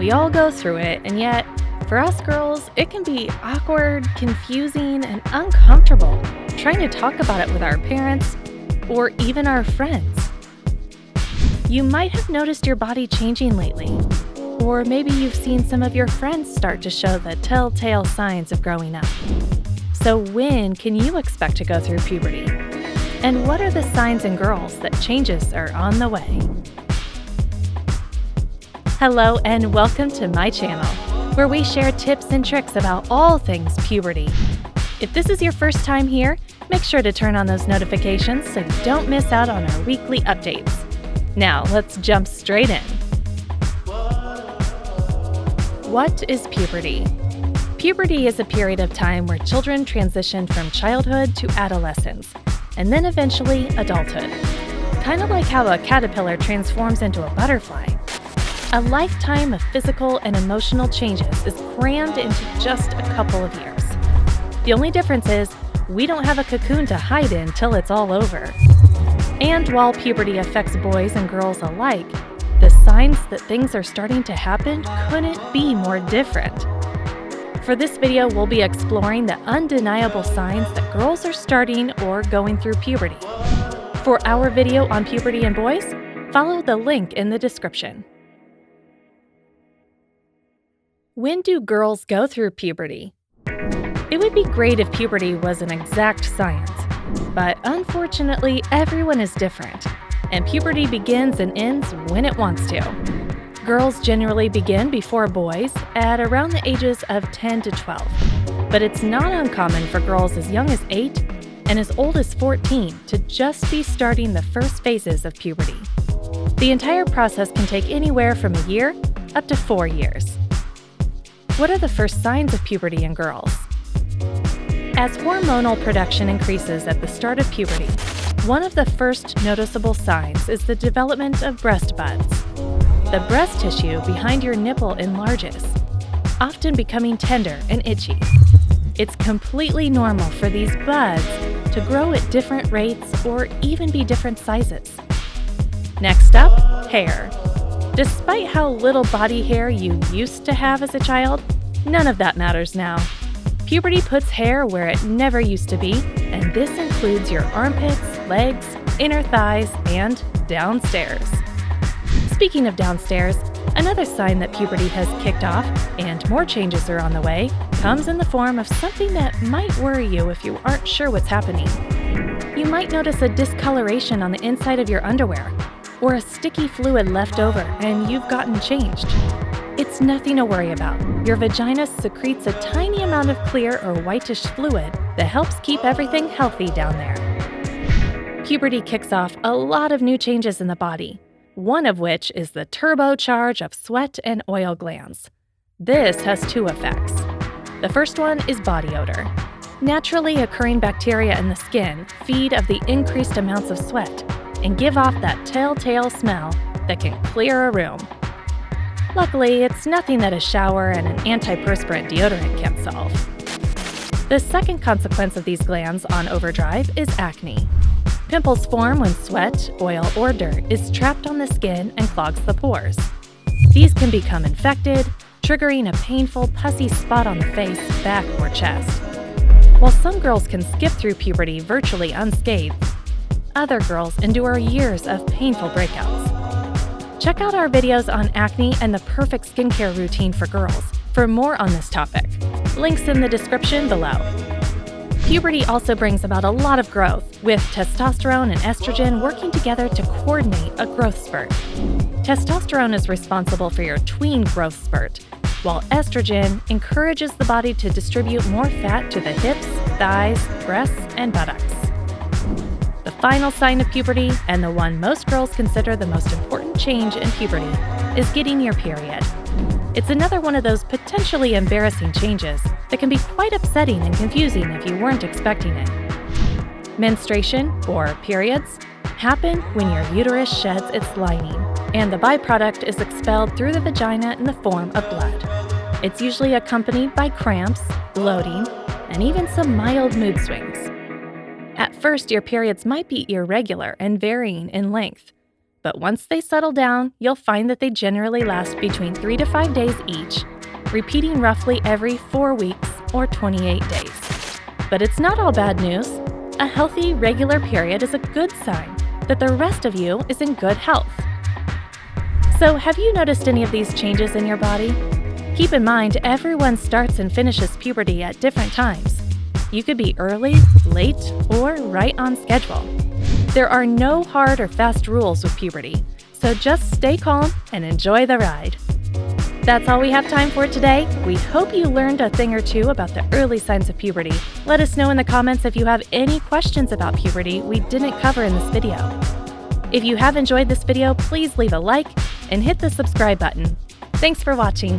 We all go through it, and yet, for us girls, it can be awkward, confusing, and uncomfortable trying to talk about it with our parents or even our friends. You might have noticed your body changing lately, or maybe you've seen some of your friends start to show the telltale signs of growing up. So when can you expect to go through puberty? And what are the signs in girls that changes are on the way? Hello and welcome to my channel, where we share tips and tricks about all things puberty. If this is your first time here, make sure to turn on those notifications so you don't miss out on our weekly updates. Now let's jump straight in. What is puberty? Puberty is a period of time where children transition from childhood to adolescence, and then eventually adulthood. Kind of like how a caterpillar transforms into a butterfly. A lifetime of physical and emotional changes is crammed into just a couple of years. The only difference is, we don't have a cocoon to hide in till it's all over. And while puberty affects boys and girls alike, the signs that things are starting to happen couldn't be more different. For this video, we'll be exploring the undeniable signs that girls are starting or going through puberty. For our video on puberty in boys, follow the link in the description. When do girls go through puberty? It would be great if puberty was an exact science, but unfortunately, everyone is different, and puberty begins and ends when it wants to. Girls generally begin before boys at around the ages of 10 to 12, but it's not uncommon for girls as young as 8 and as old as 14 to just be starting the first phases of puberty. The entire process can take anywhere from a year up to 4 years. What are the first signs of puberty in girls? As hormonal production increases at the start of puberty, one of the first noticeable signs is the development of breast buds. The breast tissue behind your nipple enlarges, often becoming tender and itchy. It's completely normal for these buds to grow at different rates or even be different sizes. Next up, hair. Despite how little body hair you used to have as a child, none of that matters now. Puberty puts hair where it never used to be, and this includes your armpits, legs, inner thighs, and downstairs. Speaking of downstairs, another sign that puberty has kicked off and more changes are on the way comes in the form of something that might worry you if you aren't sure what's happening. You might notice a discoloration on the inside of your underwear, or a sticky fluid left over and you've gotten changed. It's nothing to worry about. Your vagina secretes a tiny amount of clear or whitish fluid that helps keep everything healthy down there. Puberty kicks off a lot of new changes in the body, one of which is the turbocharge of sweat and oil glands. This has two effects. The first one is body odor. Naturally occurring bacteria in the skin feed of the increased amounts of sweat and give off that telltale smell that can clear a room. Luckily, it's nothing that a shower and an antiperspirant deodorant can't solve. The second consequence of these glands on overdrive is acne. Pimples form when sweat, oil, or dirt is trapped on the skin and clogs the pores. These can become infected, triggering a painful, pussy spot on the face, back, or chest. While some girls can skip through puberty virtually unscathed, other girls endure years of painful breakouts. Check out our videos on acne and the perfect skincare routine for girls for more on this topic. Links in the description below. Puberty also brings about a lot of growth, with testosterone and estrogen working together to coordinate a growth spurt. Testosterone is responsible for your tween growth spurt, while estrogen encourages the body to distribute more fat to the hips, thighs, breasts, and buttocks. The final sign of puberty, and the one most girls consider the most important change in puberty, is getting your period. It's another one of those potentially embarrassing changes that can be quite upsetting and confusing if you weren't expecting it. Menstruation, or periods, happen when your uterus sheds its lining, and the byproduct is expelled through the vagina in the form of blood. It's usually accompanied by cramps, bloating, and even some mild mood swings. At first, your periods might be irregular and varying in length, but once they settle down, you'll find that they generally last between 3 to 5 days each, repeating roughly every 4 weeks or 28 days. But it's not all bad news. A healthy, regular period is a good sign that the rest of you is in good health. So, have you noticed any of these changes in your body? Keep in mind, everyone starts and finishes puberty at different times. You could be early, late, or right on schedule. There are no hard or fast rules with puberty, so just stay calm and enjoy the ride. That's all we have time for today. We hope you learned a thing or two about the early signs of puberty. Let us know in the comments if you have any questions about puberty we didn't cover in this video. If you have enjoyed this video, please leave a like and hit the subscribe button. Thanks for watching.